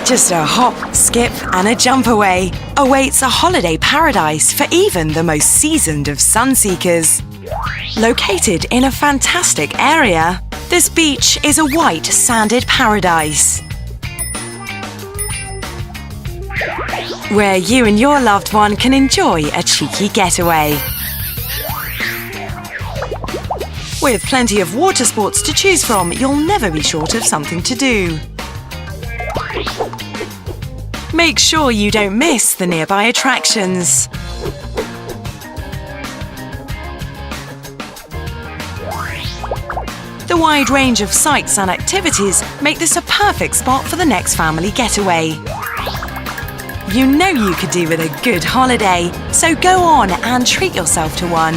Just a hop, skip and a jump away awaits a holiday paradise for even the most seasoned of sun-seekers. Located in a fantastic area, this beach is a white sanded paradise where you and your loved one can enjoy a cheeky getaway. With plenty of water sports to choose from, you'll never be short of something to do. Make sure you don't miss the nearby attractions. The wide range of sights and activities make this a perfect spot for the next family getaway. You know you could do with a good holiday, so go on and treat yourself to one.